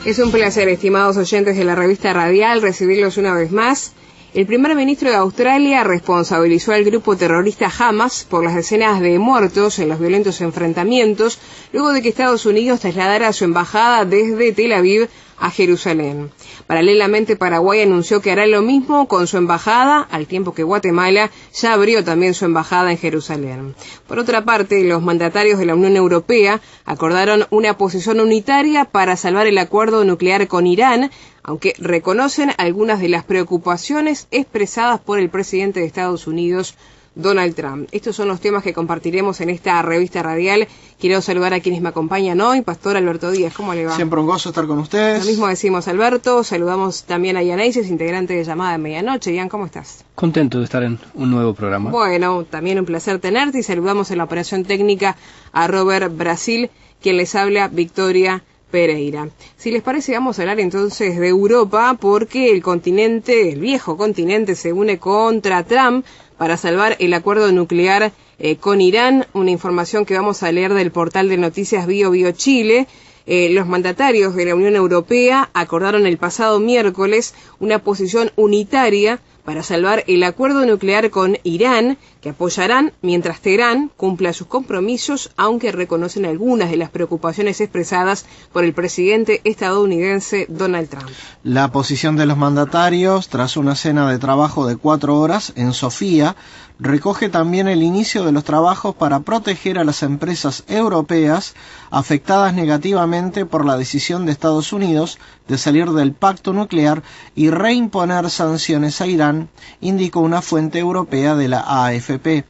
Es un placer, estimados oyentes de la revista Radial, recibirlos una vez más. El primer ministro de Australia responsabilizó al grupo terrorista Hamas por las decenas de muertos en los violentos enfrentamientos, luego de que Estados Unidos trasladara su embajada desde Tel Aviv a Jerusalén. Paralelamente, Paraguay anunció que hará lo mismo con su embajada, al tiempo que Guatemala ya abrió también su embajada en Jerusalén. Por otra parte, los mandatarios de la Unión Europea acordaron una posición unitaria para salvar el acuerdo nuclear con Irán, aunque reconocen algunas de las preocupaciones expresadas por el presidente de Estados Unidos, Donald Trump. Estos son los temas que compartiremos en esta revista radial. Quiero saludar a quienes me acompañan hoy. Pastor Alberto Díaz, ¿cómo le va? Siempre un gozo estar con ustedes. Lo mismo decimos, Alberto. Saludamos también a Ian Aices, integrante de Llamada de Medianoche. Ian, ¿cómo estás? Contento de estar en un nuevo programa. Bueno, también un placer tenerte, y saludamos en la operación técnica a Robert Brasil, quien les habla, Victoria Pereira. Si les parece, vamos a hablar entonces de Europa, porque el viejo continente, se une contra Trump para salvar el acuerdo nuclear con Irán. Una información que vamos a leer del portal de noticias Bio Chile. Los mandatarios de la Unión Europea acordaron el pasado miércoles una posición unitaria para salvar el acuerdo nuclear con Irán, que apoyarán mientras Teherán cumpla sus compromisos, aunque reconocen algunas de las preocupaciones expresadas por el presidente estadounidense Donald Trump. La posición de los mandatarios, tras una cena de trabajo de 4 horas en Sofía, recoge también el inicio de los trabajos para proteger a las empresas europeas afectadas negativamente por la decisión de Estados Unidos de salir del pacto nuclear y reimponer sanciones a Irán, indicó una fuente europea de la AFP.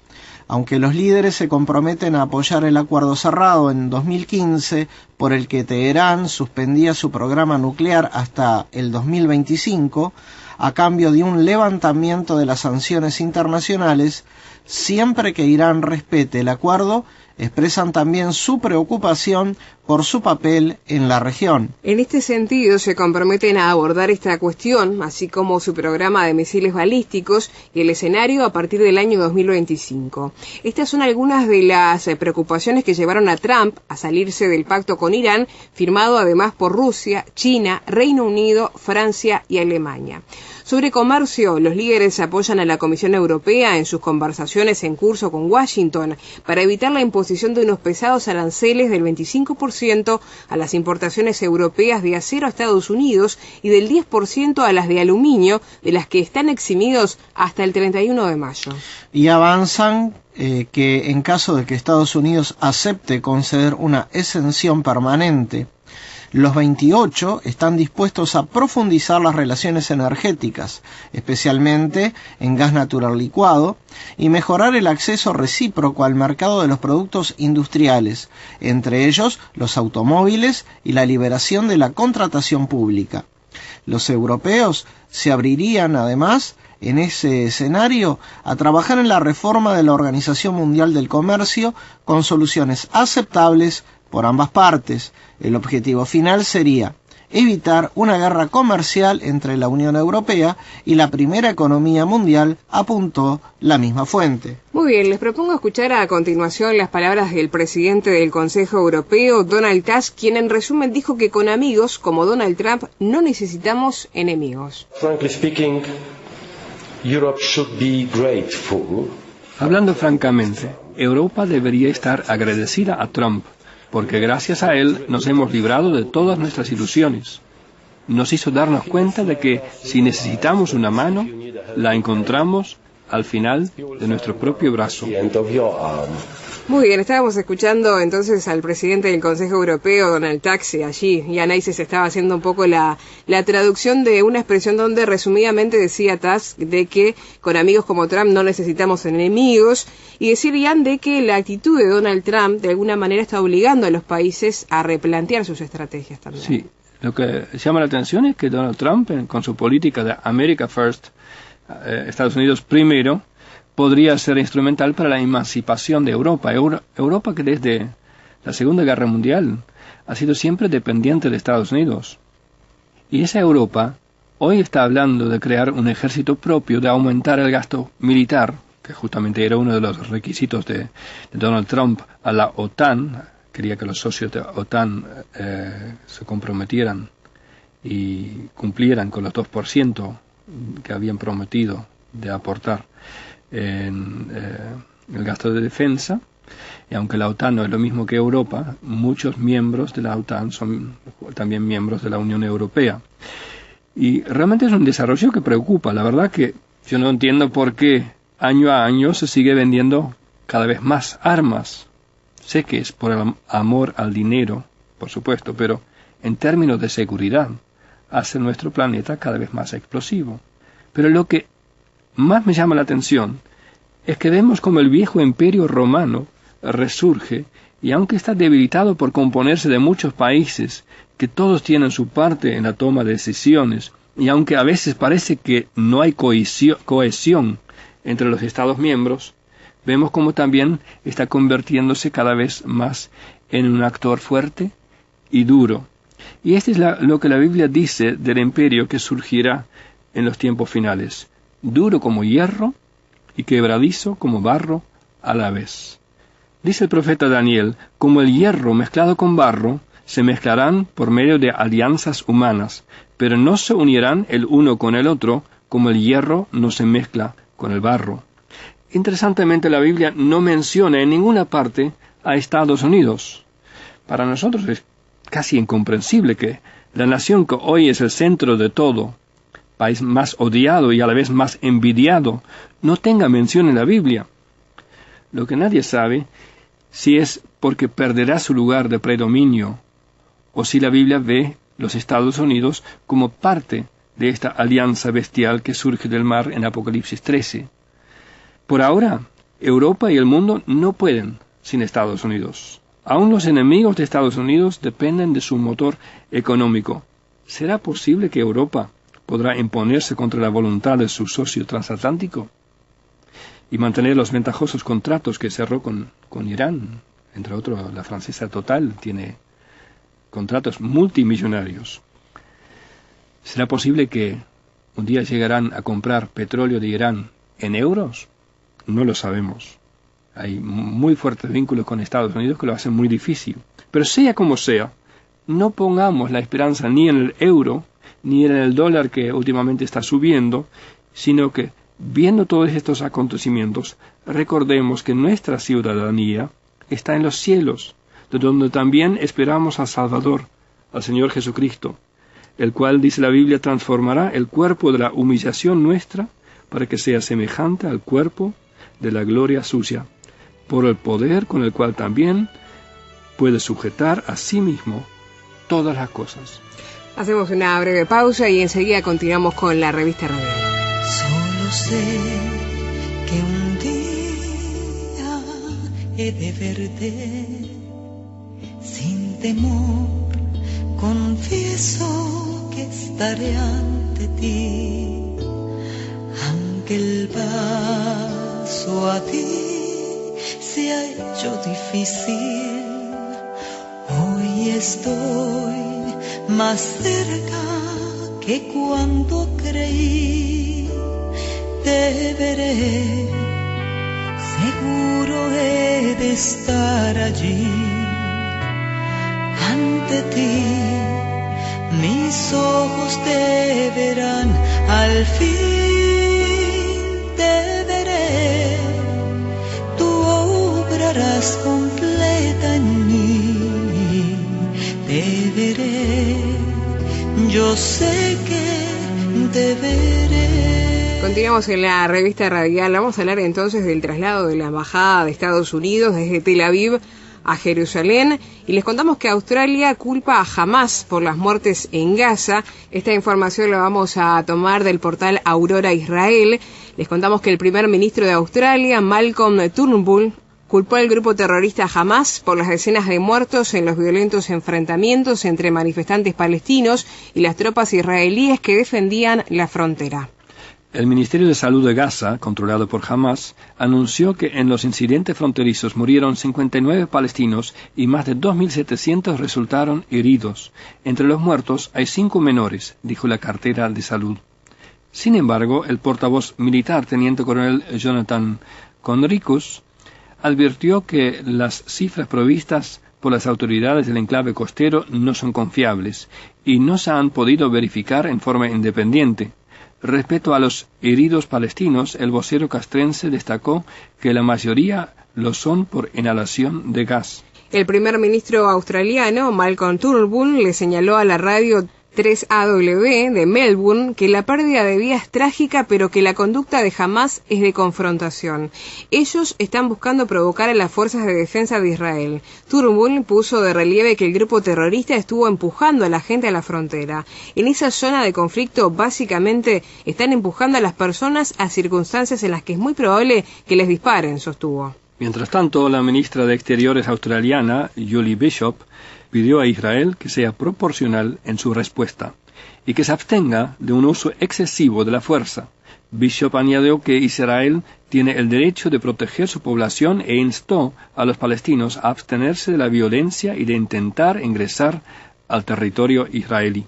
Aunque los líderes se comprometen a apoyar el acuerdo cerrado en 2015, por el que Teherán suspendía su programa nuclear hasta el 2025, a cambio de un levantamiento de las sanciones internacionales, siempre que Irán respete el acuerdo, expresan también su preocupación por su papel en la región. En este sentido, se comprometen a abordar esta cuestión, así como su programa de misiles balísticos y el escenario a partir del año 2025. Estas son algunas de las preocupaciones que llevaron a Trump a salirse del pacto con Irán, firmado además por Rusia, China, Reino Unido, Francia y Alemania. Sobre comercio, los líderes apoyan a la Comisión Europea en sus conversaciones en curso con Washington para evitar la imposición de unos pesados aranceles del 25% a las importaciones europeas de acero a Estados Unidos y del 10% a las de aluminio, de las que están eximidos hasta el 31 de mayo. Y avanzan que en caso de que Estados Unidos acepte conceder una exención permanente, los 28 están dispuestos a profundizar las relaciones energéticas, especialmente en gas natural licuado, y mejorar el acceso recíproco al mercado de los productos industriales, entre ellos los automóviles y la liberación de la contratación pública. Los europeos se abrirían, además, en ese escenario, a trabajar en la reforma de la Organización Mundial del Comercio con soluciones aceptables por ambas partes. El objetivo final sería evitar una guerra comercial entre la Unión Europea y la primera economía mundial, apuntó la misma fuente. Muy bien, les propongo escuchar a continuación las palabras del presidente del Consejo Europeo, Donald Tusk, quien en resumen dijo que con amigos como Donald Trump no necesitamos enemigos. Frankly speaking, Europe should be grateful. Hablando francamente, Europa debería estar agradecida a Trump, porque gracias a él nos hemos librado de todas nuestras ilusiones. Nos hizo darnos cuenta de que si necesitamos una mano, la encontramos al final de nuestro propio brazo. Muy bien, estábamos escuchando entonces al presidente del Consejo Europeo, Donald Tusk, allí Ian Aices estaba haciendo un poco la traducción de una expresión donde resumidamente decía Tusk de que con amigos como Trump no necesitamos enemigos, y decir, Ian, de que la actitud de Donald Trump de alguna manera está obligando a los países a replantear sus estrategias también. Sí, lo que llama la atención es que Donald Trump, con su política de America First, Estados Unidos primero, podría ser instrumental para la emancipación de Europa. Europa que desde la Segunda Guerra Mundial ha sido siempre dependiente de Estados Unidos. Y esa Europa hoy está hablando de crear un ejército propio, de aumentar el gasto militar, que justamente era uno de los requisitos de Donald Trump a la OTAN. Quería que los socios de OTAN se comprometieran y cumplieran con los 2% que habían prometido de aportar en el gasto de defensa. Y aunque la OTAN no es lo mismo que Europa, muchos miembros de la OTAN son también miembros de la Unión Europea. Y realmente es un desarrollo que preocupa. La verdad que yo no entiendo por qué año a año se sigue vendiendo cada vez más armas. Sé que es por el amor al dinero, por supuesto, pero en términos de seguridad hace nuestro planeta cada vez más explosivo. Pero lo que más me llama la atención es que vemos como el viejo imperio romano resurge, y aunque está debilitado por componerse de muchos países que todos tienen su parte en la toma de decisiones, y aunque a veces parece que no hay cohesión entre los Estados miembros, vemos como también está convirtiéndose cada vez más en un actor fuerte y duro. Y esto es lo que la Biblia dice del imperio que surgirá en los tiempos finales: duro como hierro y quebradizo como barro a la vez. Dice el profeta Daniel: como el hierro mezclado con barro, se mezclarán por medio de alianzas humanas, pero no se unirán el uno con el otro, como el hierro no se mezcla con el barro. Interesantemente, la Biblia no menciona en ninguna parte a Estados Unidos. Para nosotros es casi incomprensible que la nación que hoy es el centro de todo, país más odiado y a la vez más envidiado, no tenga mención en la Biblia. Lo que nadie sabe si es porque perderá su lugar de predominio, o si la Biblia ve los Estados Unidos como parte de esta alianza bestial que surge del mar en Apocalipsis 13. Por ahora, Europa y el mundo no pueden sin Estados Unidos. Aún los enemigos de Estados Unidos dependen de su motor económico. ¿Será posible que Europa podrá imponerse contra la voluntad de su socio transatlántico y mantener los ventajosos contratos que cerró con Irán? Entre otros, la francesa Total tiene contratos multimillonarios. ¿Será posible que un día llegarán a comprar petróleo de Irán en euros? No lo sabemos. Hay muy fuertes vínculos con Estados Unidos que lo hacen muy difícil. Pero sea como sea, no pongamos la esperanza ni en el euro, ni en el dólar que últimamente está subiendo, sino que, viendo todos estos acontecimientos, recordemos que nuestra ciudadanía está en los cielos, de donde también esperamos al Salvador, al Señor Jesucristo, el cual, dice la Biblia, transformará el cuerpo de la humillación nuestra para que sea semejante al cuerpo de la gloria suya, por el poder con el cual también puede sujetar a sí mismo todas las cosas. Hacemos una breve pausa y enseguida continuamos con la revista Radial. Solo sé que un día he de verte sin temor, confieso que estaré ante ti, aunque el paso a ti se ha hecho difícil. Hoy estoy más cerca que cuando creí. Te veré, seguro he de estar allí ante ti. Mis ojos te verán al fin. Te veré, tú obrarás completa en mí. Te veré, yo sé que te veré. Continuamos en la revista Radial. Vamos a hablar entonces del traslado de la embajada de Estados Unidos desde Tel Aviv a Jerusalén, y les contamos que Australia culpa a Hamás por las muertes en Gaza. Esta información la vamos a tomar del portal Aurora Israel. Les contamos que el primer ministro de Australia, Malcolm Turnbull, culpó al grupo terrorista Hamás por las decenas de muertos en los violentos enfrentamientos entre manifestantes palestinos y las tropas israelíes que defendían la frontera. El Ministerio de Salud de Gaza, controlado por Hamás, anunció que en los incidentes fronterizos murieron 59 palestinos y más de 2.700 resultaron heridos. Entre los muertos hay 5 menores, dijo la cartera de salud. Sin embargo, el portavoz militar, teniente coronel Jonathan Conricus, advirtió que las cifras provistas por las autoridades del enclave costero no son confiables y no se han podido verificar en forma independiente. Respecto a los heridos palestinos, el vocero castrense destacó que la mayoría lo son por inhalación de gas. El primer ministro australiano, Malcolm Turnbull, le señaló a la radio 3AW de Melbourne que la pérdida de vida es trágica, pero que la conducta de Hamás es de confrontación. Ellos están buscando provocar a las fuerzas de defensa de Israel. Turnbull puso de relieve que el grupo terrorista estuvo empujando a la gente a la frontera. En esa zona de conflicto, básicamente, están empujando a las personas a circunstancias en las que es muy probable que les disparen, sostuvo. Mientras tanto, la ministra de Exteriores australiana, Julie Bishop, pidió a Israel que sea proporcional en su respuesta y que se abstenga de un uso excesivo de la fuerza. Bishop añadió que Israel tiene el derecho de proteger su población e instó a los palestinos a abstenerse de la violencia y de intentar ingresar al territorio israelí.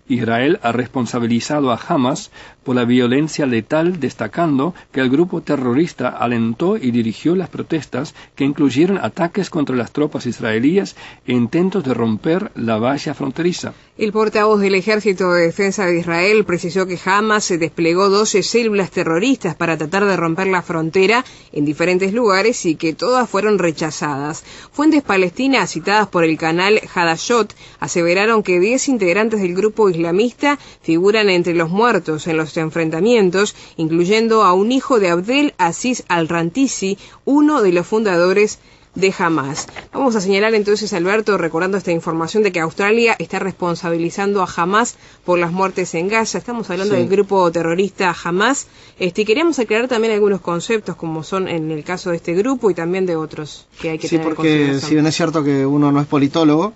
Israel ha responsabilizado a Hamas por la violencia letal, destacando que el grupo terrorista alentó y dirigió las protestas que incluyeron ataques contra las tropas israelíes e intentos de romper la valla fronteriza. El portavoz del Ejército de Defensa de Israel precisó que Hamas se desplegó 12 células terroristas para tratar de romper la frontera en diferentes lugares y que todas fueron rechazadas. Fuentes palestinas citadas por el canal Hadashot aseveraron que 10 integrantes del grupo islamista figuran entre los muertos en los enfrentamientos, incluyendo a un hijo de Abdel Aziz al-Rantisi, uno de los fundadores de Hamás. Vamos a señalar entonces, Alberto, recordando esta información de que Australia está responsabilizando a Hamás por las muertes en Gaza. Estamos hablando del grupo terrorista Hamás. Queríamos aclarar también algunos conceptos, como son en el caso de este grupo y también de otros que hay que tener en consideración. Porque si bien es cierto que uno no es politólogo,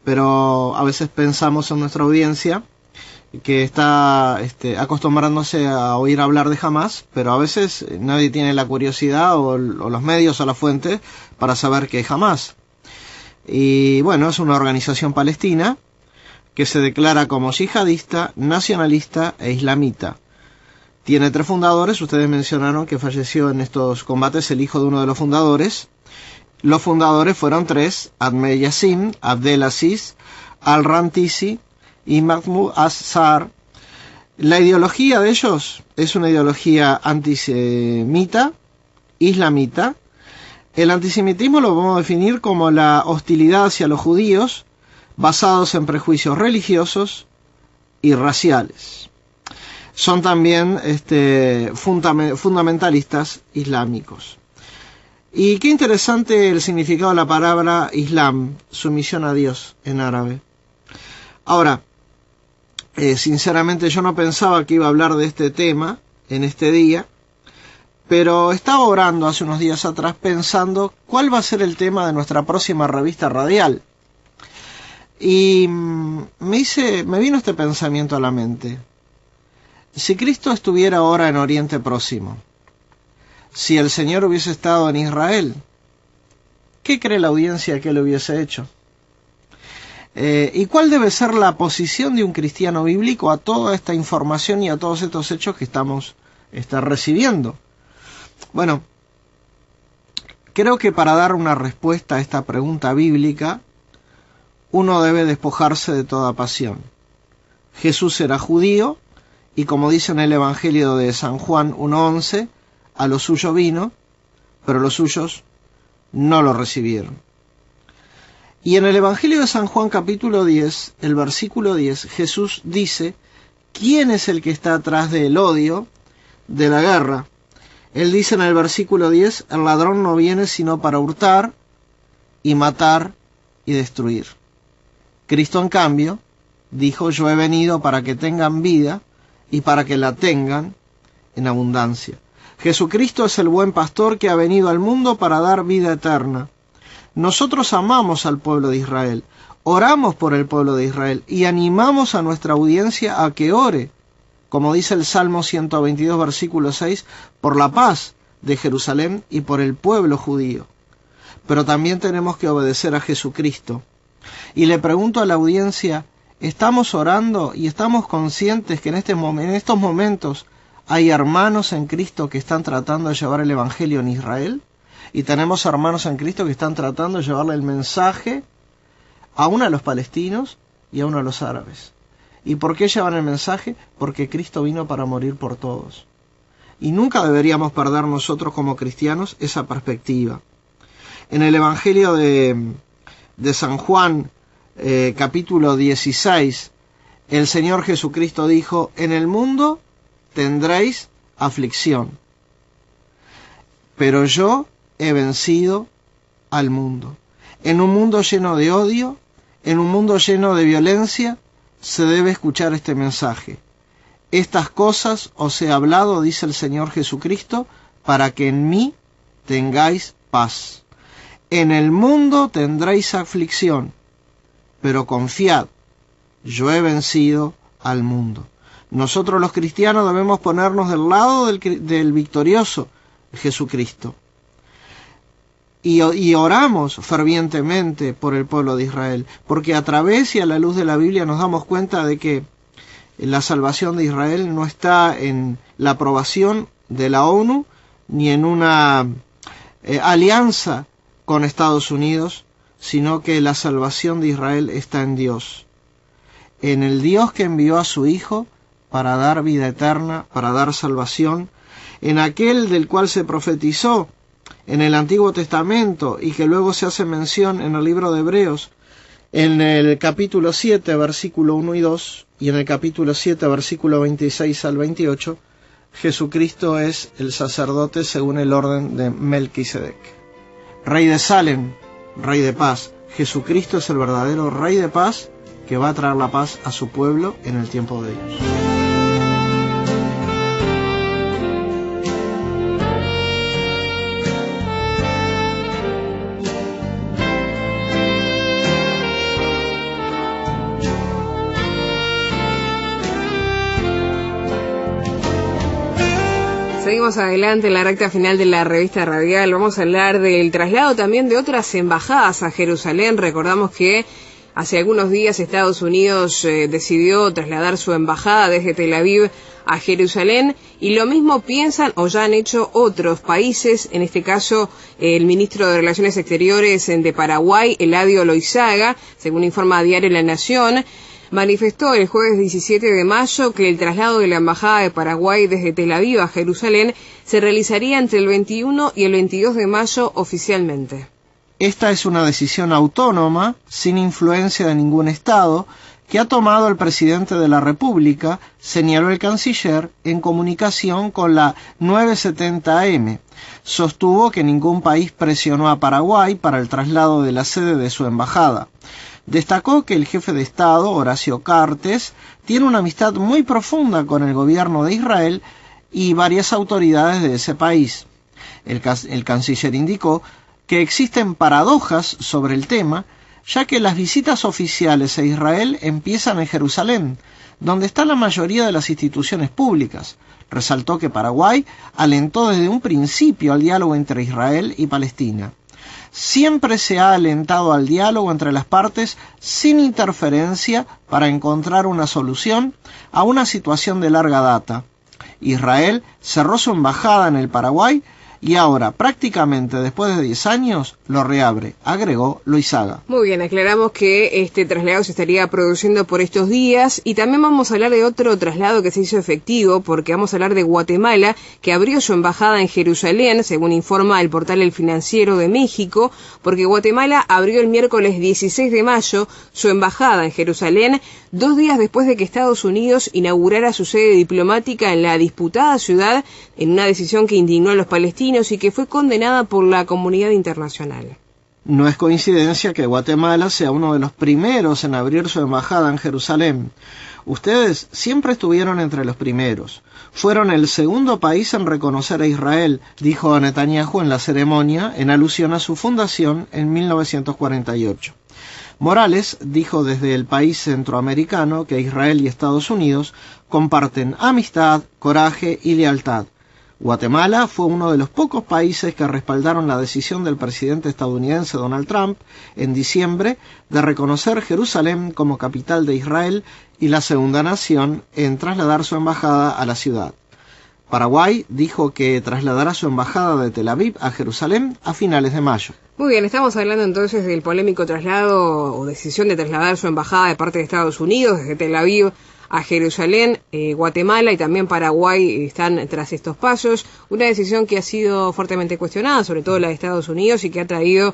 pero a veces pensamos en nuestra audiencia que está acostumbrándose a oír hablar de Hamás, pero a veces nadie tiene la curiosidad o los medios o la fuente para saber qué es Hamás. Y bueno, es una organización palestina que se declara como yihadista, nacionalista e islamita. Tiene 3 fundadores. Ustedes mencionaron que falleció en estos combates el hijo de uno de los fundadores. Los fundadores fueron 3, Ahmed Yassin, Abdel Aziz, al-Rantisi y Mahmoud As-Sar. La ideología de ellos es una ideología antisemita, islamita. El antisemitismo lo vamos a definir como la hostilidad hacia los judíos, basados en prejuicios religiosos y raciales. Son también fundamentalistas islámicos. Y qué interesante el significado de la palabra Islam, sumisión a Dios en árabe. Ahora, sinceramente yo no pensaba que iba a hablar de este tema en este día, pero estaba orando hace unos días atrás pensando cuál va a ser el tema de nuestra próxima revista radial. Y me vino este pensamiento a la mente. Si Cristo estuviera ahora en Oriente Próximo, si el Señor hubiese estado en Israel, ¿qué cree la audiencia que él hubiese hecho? ¿Y cuál debe ser la posición de un cristiano bíblico a toda esta información y a todos estos hechos que estamos recibiendo? Bueno, creo que para dar una respuesta a esta pregunta bíblica, uno debe despojarse de toda pasión. Jesús era judío, y como dice en el Evangelio de San Juan 1:11, a lo suyo vino, pero los suyos no lo recibieron. Y en el Evangelio de San Juan capítulo 10, el versículo 10, Jesús dice, ¿quién es el que está atrás del odio, de la guerra? Él dice en el versículo 10, el ladrón no viene sino para hurtar y matar y destruir. Cristo, en cambio, dijo, yo he venido para que tengan vida y para que la tengan en abundancia. Jesucristo es el buen pastor que ha venido al mundo para dar vida eterna. Nosotros amamos al pueblo de Israel, oramos por el pueblo de Israel y animamos a nuestra audiencia a que ore, como dice el Salmo 122, versículo 6, por la paz de Jerusalén y por el pueblo judío. Pero también tenemos que obedecer a Jesucristo. Y le pregunto a la audiencia, ¿estamos orando y estamos conscientes que en estos momentos hay hermanos en Cristo que están tratando de llevar el Evangelio en Israel? y tenemos hermanos en Cristo que están tratando de llevarle el mensaje aún a los palestinos y aún a los árabes. ¿Y por qué llevan el mensaje? Porque Cristo vino para morir por todos. Y nunca deberíamos perder nosotros como cristianos esa perspectiva. En el Evangelio de San Juan, capítulo 16, el Señor Jesucristo dijo: en el mundo tendréis aflicción, pero yo he vencido al mundo. En un mundo lleno de odio, en un mundo lleno de violencia, se debe escuchar este mensaje. Estas cosas os he hablado, dice el Señor Jesucristo, para que en mí tengáis paz. En el mundo tendréis aflicción, pero confiad, yo he vencido al mundo. Nosotros los cristianos debemos ponernos del lado del victorioso Jesucristo. Y oramos fervientemente por el pueblo de Israel, porque a través y a la luz de la Biblia nos damos cuenta de que la salvación de Israel no está en la aprobación de la ONU, ni en una alianza con Estados Unidos, sino que la salvación de Israel está en Dios, en el Dios que envió a su Hijo para dar vida eterna, para dar salvación, en aquel del cual se profetizó en el Antiguo Testamento y que luego se hace mención en el libro de Hebreos, en el capítulo 7, versículo 1 y 2, y en el capítulo 7, versículo 26 al 28, Jesucristo es el sacerdote según el orden de Melquisedec. Rey de Salem, Rey de paz. Jesucristo es el verdadero Rey de paz que va a traer la paz a su pueblo en el tiempo de Dios. Seguimos adelante en la recta final de la revista radial. Vamos a hablar del traslado también de otras embajadas a Jerusalén. Recordamos que hace algunos días Estados Unidos decidió trasladar su embajada desde Tel Aviv a Jerusalén, y lo mismo piensan o ya han hecho otros países. En este caso, el ministro de Relaciones Exteriores de Paraguay, Eladio Loizaga, según informa Diario La Nación, manifestó el jueves 17 de mayo que el traslado de la Embajada de Paraguay desde Tel Aviv a Jerusalén se realizaría entre el 21 y el 22 de mayo oficialmente. Esta es una decisión autónoma, sin influencia de ningún Estado, que ha tomado el presidente de la República, señaló el canciller en comunicación con la 970 AM. Sostuvo que ningún país presionó a Paraguay para el traslado de la sede de su embajada. Destacó que el jefe de Estado, Horacio Cartes, tiene una amistad muy profunda con el gobierno de Israel y varias autoridades de ese país. El canciller indicó que existen paradojas sobre el tema, ya que las visitas oficiales a Israel empiezan en Jerusalén, donde está la mayoría de las instituciones públicas. Resaltó que Paraguay alentó desde un principio al diálogo entre Israel y Palestina. Siempre se ha alentado al diálogo entre las partes sin interferencia para encontrar una solución a una situación de larga data. Israel cerró su embajada en el Paraguay y ahora, prácticamente después de 10 años, lo reabre, agregó Loizaga. Muy bien, aclaramos que este traslado se estaría produciendo por estos días, y también vamos a hablar de otro traslado que se hizo efectivo, porque vamos a hablar de Guatemala, que abrió su embajada en Jerusalén, según informa el portal El Financiero de México, porque Guatemala abrió el miércoles 16 de mayo su embajada en Jerusalén, 2 días después de que Estados Unidos inaugurara su sede diplomática en la disputada ciudad, en una decisión que indignó a los palestinos y que fue condenada por la comunidad internacional. No es coincidencia que Guatemala sea uno de los primeros en abrir su embajada en Jerusalén. Ustedes siempre estuvieron entre los primeros. Fueron el segundo país en reconocer a Israel, dijo Netanyahu en la ceremonia, en alusión a su fundación en 1948. Morales dijo desde el país centroamericano que Israel y Estados Unidos comparten amistad, coraje y lealtad. Guatemala fue uno de los pocos países que respaldaron la decisión del presidente estadounidense Donald Trump en diciembre de reconocer Jerusalén como capital de Israel y la segunda nación en trasladar su embajada a la ciudad. Paraguay dijo que trasladará su embajada de Tel Aviv a Jerusalén a finales de mayo. Muy bien, estamos hablando entonces del polémico traslado o decisión de trasladar su embajada de parte de Estados Unidos desde Tel Aviv a Jerusalén. Guatemala y también Paraguay están tras estos pasos. Una decisión que ha sido fuertemente cuestionada, sobre todo la de Estados Unidos, y que ha traído,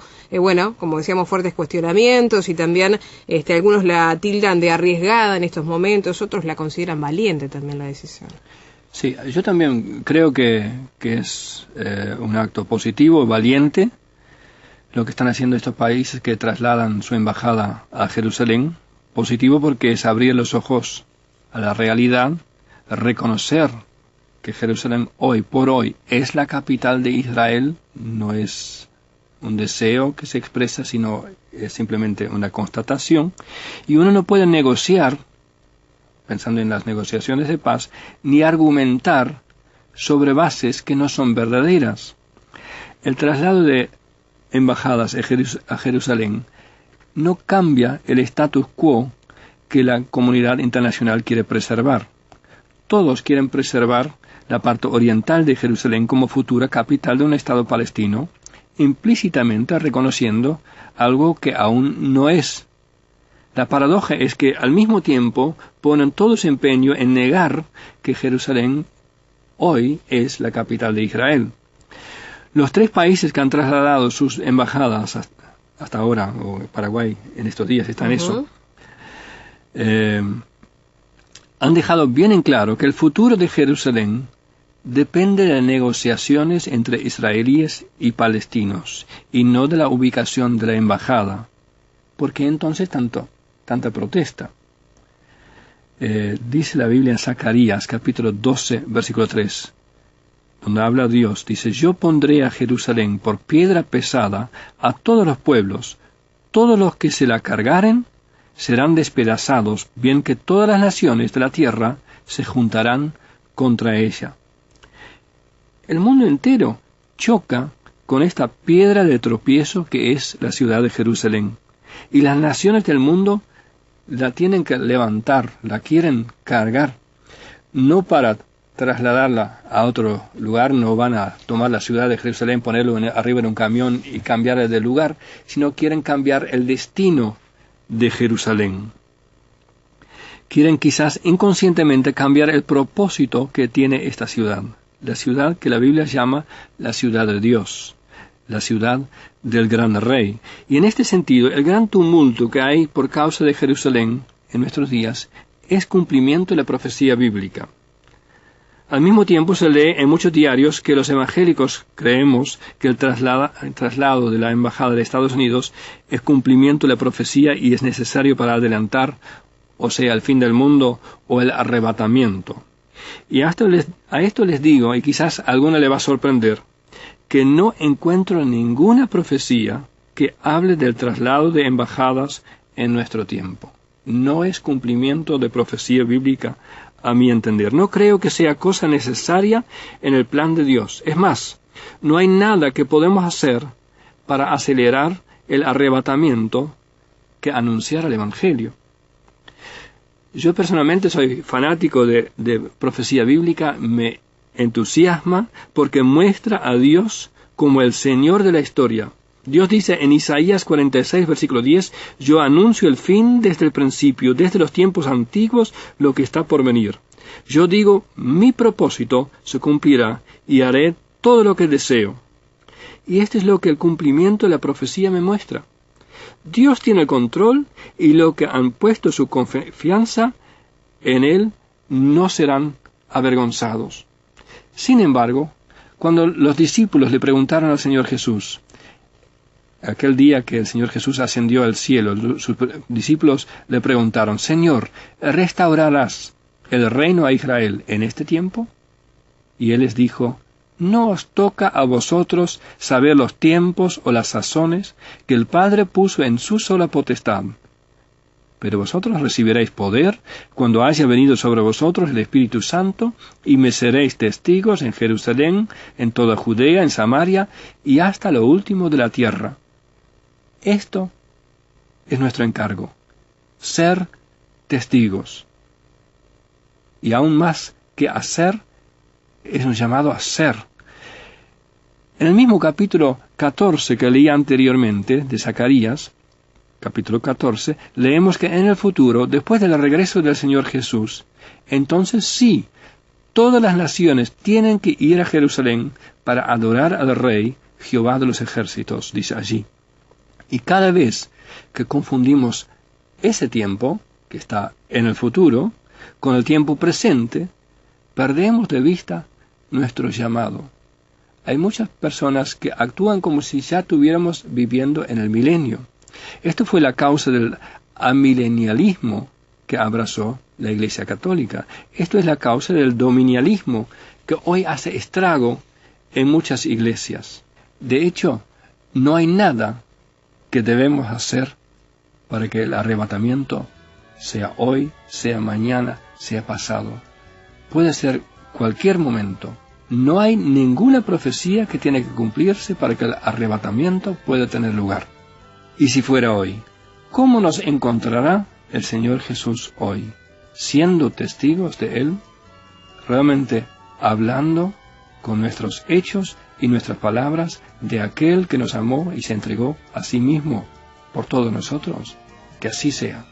como decíamos, fuertes cuestionamientos, y también algunos la tildan de arriesgada en estos momentos, otros la consideran valiente también la decisión. Sí, yo también creo que es un acto positivo, valiente, lo que están haciendo estos países que trasladan su embajada a Jerusalén. Positivo porque es abrir los ojos a la realidad, reconocer que Jerusalén hoy por hoy es la capital de Israel, no es un deseo que se expresa, sino es simplemente una constatación, y uno no puede negociar, pensando en las negociaciones de paz, ni argumentar sobre bases que no son verdaderas. El traslado de embajadas a Jerusalén no cambia el status quo que la comunidad internacional quiere preservar. Todos quieren preservar la parte oriental de Jerusalén como futura capital de un Estado palestino, implícitamente reconociendo algo que aún no es. La paradoja es que al mismo tiempo ponen todo su empeño en negar que Jerusalén hoy es la capital de Israel. Los tres países que han trasladado sus embajadas hasta ahora, o Paraguay en estos días está en eso, han dejado bien en claro que el futuro de Jerusalén depende de negociaciones entre israelíes y palestinos, y no de la ubicación de la embajada. ¿Por qué entonces tanta protesta? Dice la Biblia en Zacarías, capítulo 12, versículo 3, donde habla Dios, dice: yo pondré a Jerusalén por piedra pesada a todos los pueblos, todos los que se la cargaren serán despedazados, bien que todas las naciones de la tierra se juntarán contra ella. El mundo entero choca con esta piedra de tropiezo que es la ciudad de Jerusalén, y las naciones del mundo la tienen que levantar, la quieren cargar, no para trasladarla a otro lugar, no van a tomar la ciudad de Jerusalén, ponerlo arriba en un camión y cambiarla de lugar, sino quieren cambiar el destino de Jerusalén. Quieren quizás inconscientemente cambiar el propósito que tiene esta ciudad, la ciudad que la Biblia llama la ciudad de Dios, la ciudad del gran rey. Y en este sentido, el gran tumulto que hay por causa de Jerusalén en nuestros días es cumplimiento de la profecía bíblica. Al mismo tiempo se lee en muchos diarios que los evangélicos creemos que el traslado de la embajada de Estados Unidos es cumplimiento de la profecía y es necesario para adelantar, o sea, el fin del mundo o el arrebatamiento. Y a esto les digo, y quizás a alguno le va a sorprender, que no encuentro ninguna profecía que hable del traslado de embajadas en nuestro tiempo. No es cumplimiento de profecía bíblica, a mi entender. No creo que sea cosa necesaria en el plan de Dios. Es más, no hay nada que podemos hacer para acelerar el arrebatamiento que anunciar el Evangelio. Yo personalmente soy fanático de profecía bíblica, me entusiasma porque muestra a Dios como el Señor de la historia. Dios dice en Isaías 46, versículo 10, yo anuncio el fin desde el principio, desde los tiempos antiguos, lo que está por venir. Yo digo, mi propósito se cumplirá y haré todo lo que deseo. Y esto es lo que el cumplimiento de la profecía me muestra. Dios tiene el control y los que han puesto su confianza en Él no serán avergonzados. Sin embargo, cuando los discípulos le preguntaron al Señor Jesús, aquel día que el Señor Jesús ascendió al cielo, sus discípulos le preguntaron, Señor, ¿restaurarás el reino a Israel en este tiempo? Y Él les dijo, no os toca a vosotros saber los tiempos o las sazones que el Padre puso en su sola potestad. Pero vosotros recibiréis poder cuando haya venido sobre vosotros el Espíritu Santo, y me seréis testigos en Jerusalén, en toda Judea, en Samaria, y hasta lo último de la tierra. Esto es nuestro encargo, ser testigos. Y aún más que hacer, es un llamado a ser. En el mismo capítulo 14 que leí anteriormente, de Zacarías, capítulo 14, leemos que en el futuro, después del regreso del Señor Jesús, entonces sí, todas las naciones tienen que ir a Jerusalén para adorar al Rey, Jehová de los ejércitos, dice allí. Y cada vez que confundimos ese tiempo, que está en el futuro, con el tiempo presente, perdemos de vista nuestro llamado. Hay muchas personas que actúan como si ya estuviéramos viviendo en el milenio. Esto fue la causa del amilenialismo que abrazó la Iglesia Católica. Esto es la causa del dominialismo que hoy hace estrago en muchas iglesias. De hecho, no hay nada que debemos hacer para que el arrebatamiento sea hoy, sea mañana, sea pasado. Puede ser cualquier momento. No hay ninguna profecía que tiene que cumplirse para que el arrebatamiento pueda tener lugar. Y si fuera hoy, ¿cómo nos encontrará el Señor Jesús hoy? ¿Siendo testigos de Él? ¿Realmente hablando con nuestros hechos y nuestras palabras de aquel que nos amó y se entregó a sí mismo por todos nosotros? Que así sea.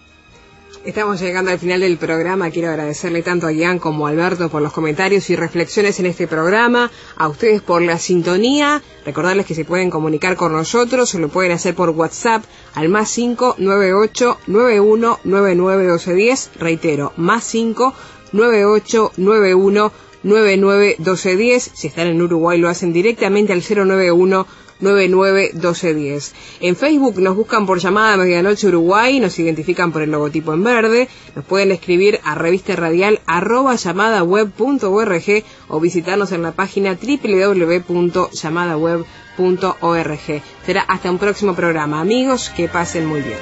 Estamos llegando al final del programa. Quiero agradecerle tanto a Ian como a Alberto por los comentarios y reflexiones en este programa, a ustedes por la sintonía. Recordarles que se pueden comunicar con nosotros, se lo pueden hacer por WhatsApp al +5 98 91 99 1210. Reitero, +5 98 91 99 1210. Si están en Uruguay lo hacen directamente al 091 99 1210. En Facebook nos buscan por Llamada Medianoche Uruguay, nos identifican por el logotipo en verde, nos pueden escribir a revisteradial@llamadaweb.org o visitarnos en la página www.llamadaweb.org. Será hasta un próximo programa, amigos, que pasen muy bien.